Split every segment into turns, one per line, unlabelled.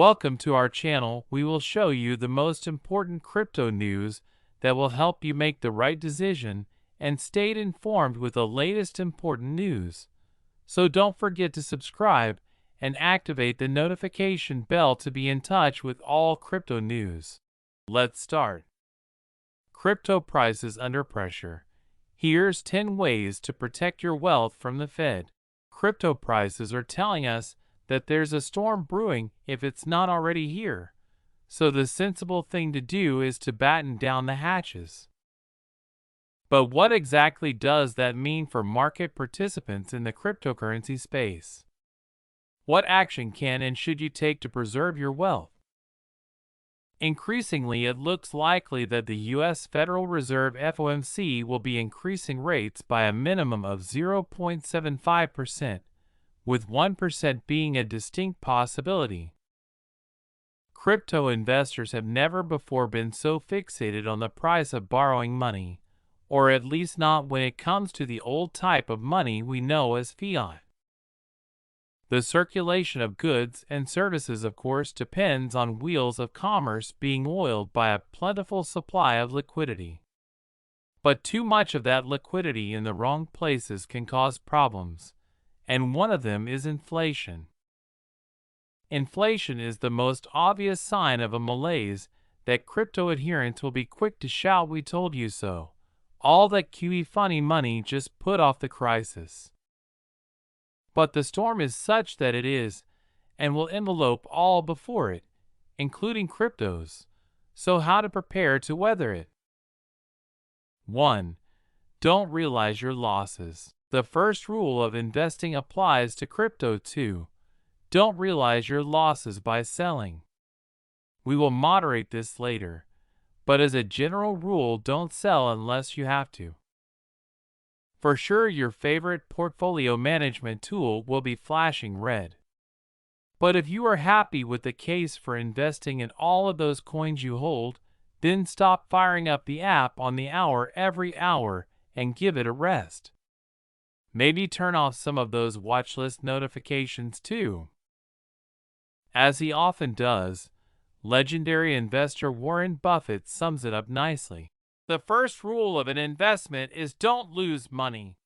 Welcome to our channel. We will show you the most important crypto news that will help you make the right decision and stay informed with the latest important news. So don't forget to subscribe and activate the notification bell to be in touch with all crypto news. Let's start. Crypto prices under pressure. Here's 10 ways to protect your wealth from the Fed. Crypto prices are telling us that there's a storm brewing if it's not already here. So the sensible thing to do is to batten down the hatches. But what exactly does that mean for market participants in the cryptocurrency space? What action can and should you take to preserve your wealth? Increasingly, it looks likely that the U.S. Federal Reserve FOMC will be increasing rates by a minimum of 0.75%. with 1% being a distinct possibility. Crypto investors have never before been so fixated on the price of borrowing money, or at least not when it comes to the old type of money we know as fiat. The circulation of goods and services, of course, depends on wheels of commerce being oiled by a plentiful supply of liquidity. But too much of that liquidity in the wrong places can cause problems, and one of them is inflation. Inflation is the most obvious sign of a malaise that crypto adherents will be quick to shout, "We told you so." All that QE funny money just put off the crisis. But the storm is such that it is, and will envelope all before it, including cryptos. So how to prepare to weather it? 1. Don't realize your losses. The first rule of investing applies to crypto too. Don't realize your losses by selling. We will moderate this later, but as a general rule, don't sell unless you have to. For sure, your favorite portfolio management tool will be flashing red. But if you are happy with the case for investing in all of those coins you hold, then stop firing up the app on the hour every hour and give it a rest. Maybe turn off some of those watchlist notifications too. As he often does, legendary investor Warren Buffett sums it up nicely. The first rule of an investment is don't lose money.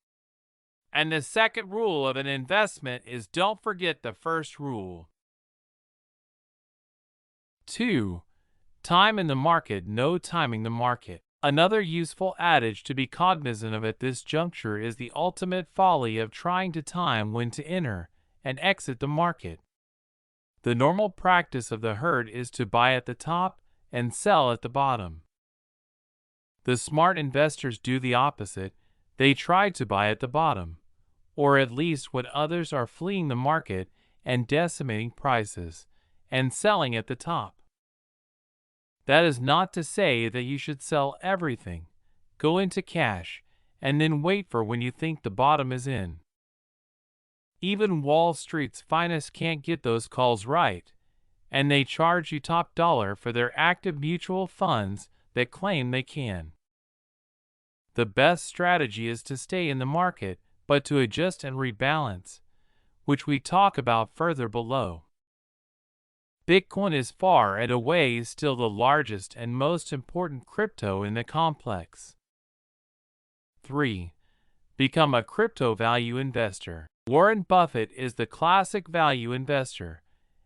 And the second rule of an investment is don't forget the first rule. 2. Time in the market, no timing the market. Another useful adage to be cognizant of at this juncture is the ultimate folly of trying to time when to enter and exit the market. The normal practice of the herd is to buy at the top and sell at the bottom. The smart investors do the opposite. They try to buy at the bottom, or at least when others are fleeing the market and decimating prices, and selling at the top. That is not to say that you should sell everything, go into cash, and then wait for when you think the bottom is in. Even Wall Street's finest can't get those calls right, and they charge you top dollar for their active mutual funds that claim they can. The best strategy is to stay in the market, but to adjust and rebalance, which we talk about further below. Bitcoin is far and away still the largest and most important crypto in the complex. 3. Become a crypto value investor. Warren Buffett is the classic value investor,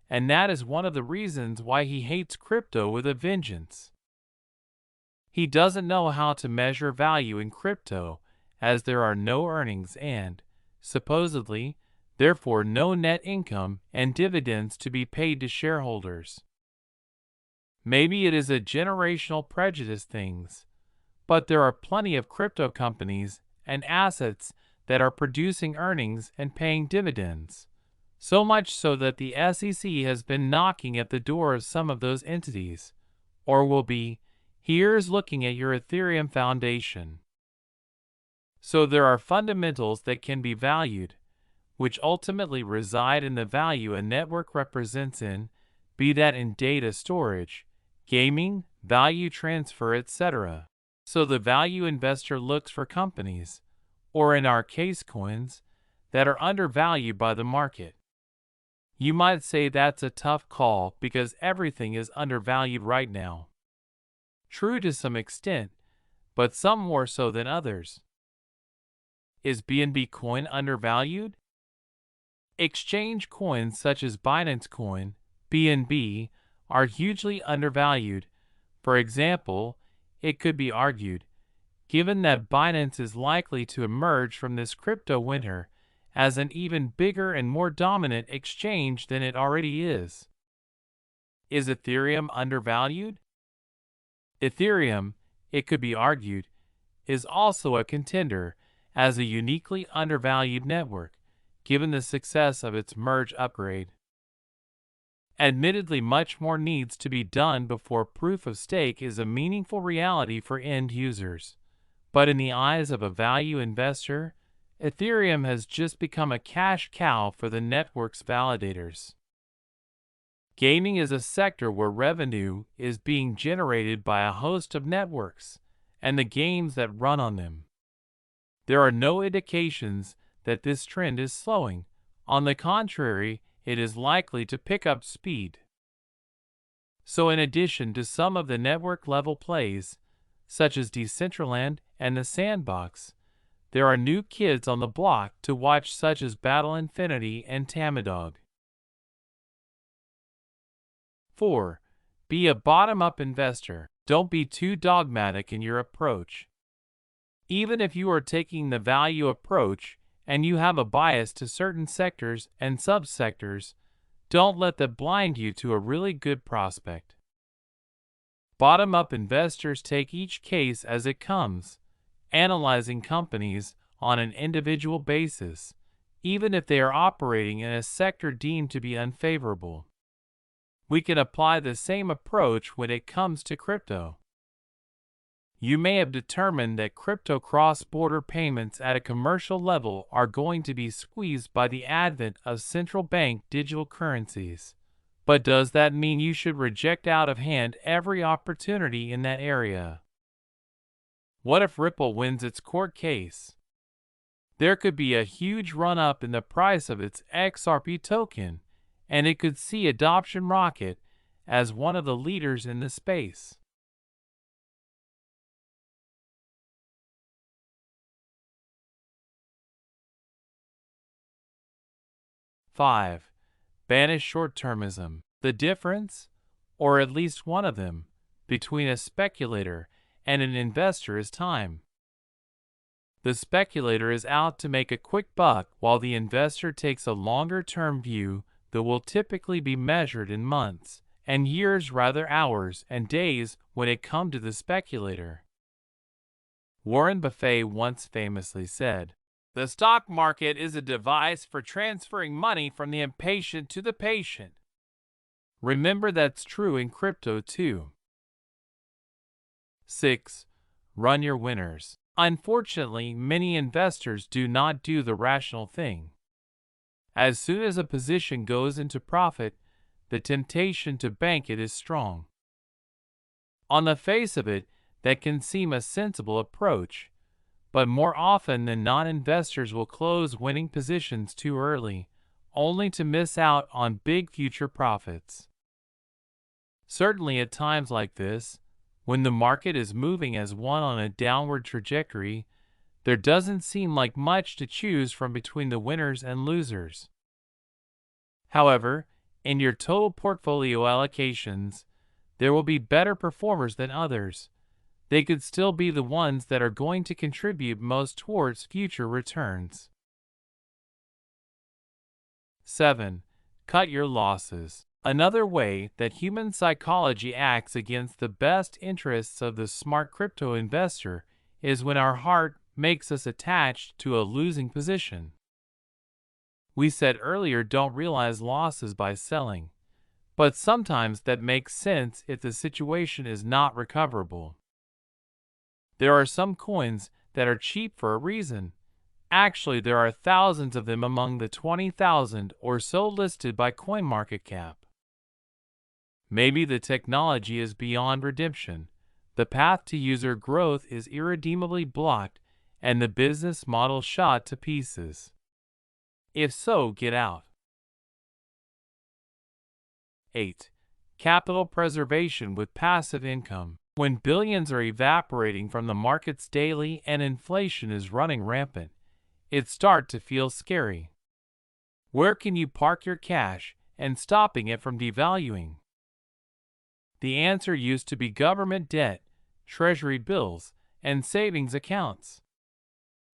and that is one of the reasons why he hates crypto with a vengeance. He doesn't know how to measure value in crypto, as there are no earnings and, supposedly, therefore no net income and dividends to be paid to shareholders. Maybe it is a generational prejudice things, but there are plenty of crypto companies and assets that are producing earnings and paying dividends, so much so that the SEC has been knocking at the door of some of those entities, or will be. Here's looking at your Ethereum foundation. So there are fundamentals that can be valued, which ultimately reside in the value a network represents in, be that in data storage, gaming, value transfer, etc. So the value investor looks for companies, or in our case coins, that are undervalued by the market. You might say that's a tough call because everything is undervalued right now. True to some extent, but some more so than others. Is BNB coin undervalued? Exchange coins such as Binance Coin, BNB, are hugely undervalued. For example, it could be argued, given that Binance is likely to emerge from this crypto winter as an even bigger and more dominant exchange than it already is. Is Ethereum undervalued? Ethereum, it could be argued, is also a contender as a uniquely undervalued network, given the success of its merge upgrade. Admittedly, much more needs to be done before proof of stake is a meaningful reality for end users. But in the eyes of a value investor, Ethereum has just become a cash cow for the network's validators. Gaming is a sector where revenue is being generated by a host of networks and the games that run on them. There are no indications that this trend is slowing. On the contrary, it is likely to pick up speed. So in addition to some of the network-level plays, such as Decentraland and the Sandbox, there are new kids on the block to watch such as Battle Infinity and Tamidog. 4. Be a bottom-up investor. Don't be too dogmatic in your approach. Even if you are taking the value approach and you have a bias to certain sectors and subsectors, don't let that blind you to a really good prospect. Bottom-up investors take each case as it comes, analyzing companies on an individual basis, even if they are operating in a sector deemed to be unfavorable. We can apply the same approach when it comes to crypto. You may have determined that crypto cross-border payments at a commercial level are going to be squeezed by the advent of central bank digital currencies. But does that mean you should reject out of hand every opportunity in that area? What if Ripple wins its court case? There could be a huge run-up in the price of its XRP token, and it could see adoption rocket as one of the leaders in the space. Five, banish short-termism. The difference, or at least one of them, between a speculator and an investor is time. The speculator is out to make a quick buck while the investor takes a longer-term view that will typically be measured in months and years rather hours and days when it comes to the speculator. Warren Buffett once famously said, "The stock market is a device for transferring money from the impatient to the patient." Remember that's true in crypto too. 6. Run your winners. Unfortunately, many investors do not do the rational thing. As soon as a position goes into profit, the temptation to bank it is strong. On the face of it, that can seem a sensible approach, but more often than not, investors will close winning positions too early, only to miss out on big future profits. Certainly at times like this, when the market is moving as one on a downward trajectory, there doesn't seem like much to choose from between the winners and losers. However, in your total portfolio allocations, there will be better performers than others. They could still be the ones that are going to contribute most towards future returns. 7. Cut your losses. Another way that human psychology acts against the best interests of the smart crypto investor is when our heart makes us attached to a losing position. We said earlier don't realize losses by selling, but sometimes that makes sense if the situation is not recoverable. There are some coins that are cheap for a reason. Actually, there are thousands of them among the 20,000 or so listed by CoinMarketCap. Maybe the technology is beyond redemption, the path to user growth is irredeemably blocked, and the business model shot to pieces. If so, get out. 8. Capital preservation with passive income. When billions are evaporating from the markets daily and inflation is running rampant, it starts to feel scary. Where can you park your cash and stopping it from devaluing? The answer used to be government debt, treasury bills, and savings accounts.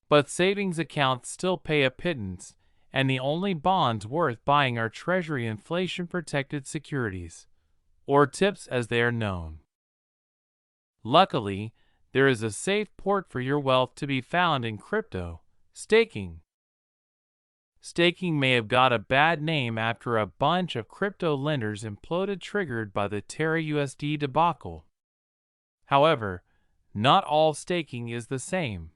But savings accounts still pay a pittance, and the only bonds worth buying are treasury inflation-protected securities, or TIPS as they are known. Luckily, there is a safe port for your wealth to be found in crypto: staking. Staking may have got a bad name after a bunch of crypto lenders imploded triggered by the Terra USD debacle. However, not all staking is the same.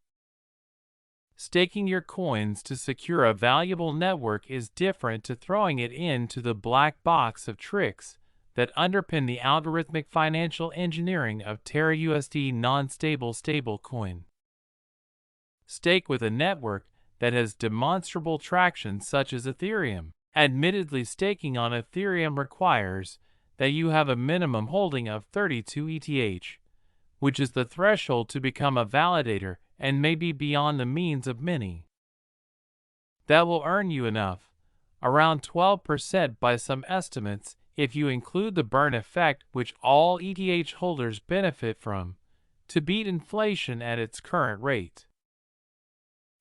Staking your coins to secure a valuable network is different to throwing it into the black box of tricks that underpin the algorithmic financial engineering of Terra USD non-stable stablecoin. Stake with a network that has demonstrable traction such as Ethereum. Admittedly, staking on Ethereum requires that you have a minimum holding of 32 ETH, which is the threshold to become a validator and may be beyond the means of many. That will earn you enough, around 12% by some estimates if you include the burn effect which all ETH holders benefit from, to beat inflation at its current rate.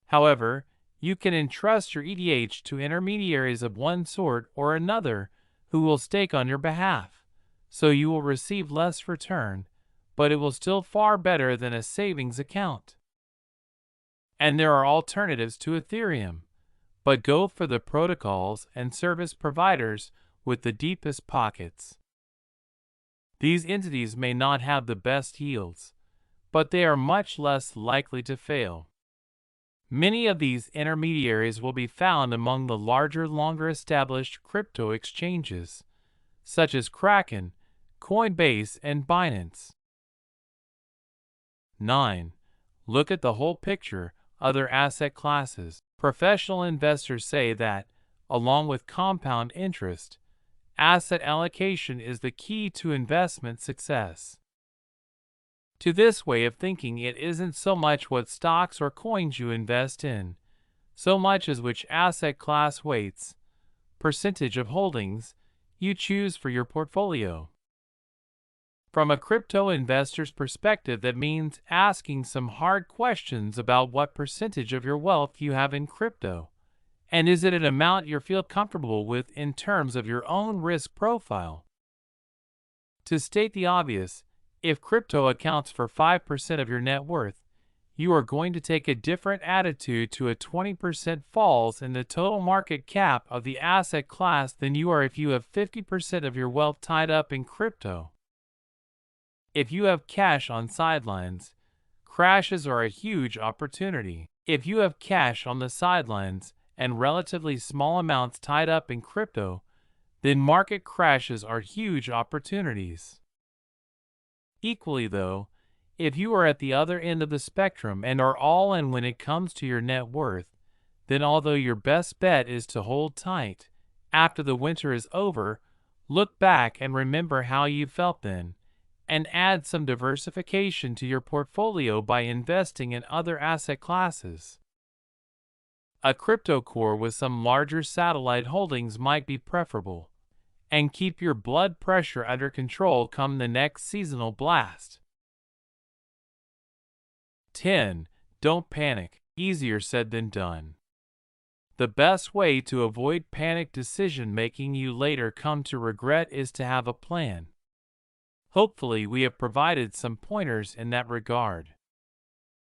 However, you can entrust your ETH to intermediaries of one sort or another who will stake on your behalf, so you will receive less return, but it will still far better than a savings account. And there are alternatives to Ethereum, but go for the protocols and service providers with the deepest pockets. These entities may not have the best yields, but they are much less likely to fail. Many of these intermediaries will be found among the larger, longer-established crypto exchanges, such as Kraken, Coinbase, and Binance. 9. Look at the whole picture. Other asset classes. Professional investors say that, along with compound interest, asset allocation is the key to investment success. To this way of thinking, it isn't so much what stocks or coins you invest in, so much as which asset class weights, percentage of holdings, you choose for your portfolio. From a crypto investor's perspective, that means asking some hard questions about what percentage of your wealth you have in crypto, and is it an amount you feel comfortable with in terms of your own risk profile. To state the obvious, if crypto accounts for 5% of your net worth, you are going to take a different attitude to a 20% falls in the total market cap of the asset class than you are if you have 50% of your wealth tied up in crypto. If you have cash on sidelines, crashes are a huge opportunity. If you have cash on the sidelines and relatively small amounts tied up in crypto, then market crashes are huge opportunities. Equally though, if you are at the other end of the spectrum and are all in when it comes to your net worth, then although your best bet is to hold tight, after the winter is over, look back and remember how you felt then, and add some diversification to your portfolio by investing in other asset classes. A crypto core with some larger satellite holdings might be preferable, and keep your blood pressure under control come the next seasonal blast. 10. Don't panic. Easier said than done. The best way to avoid panic decision-making you later come to regret is to have a plan. Hopefully, we have provided some pointers in that regard.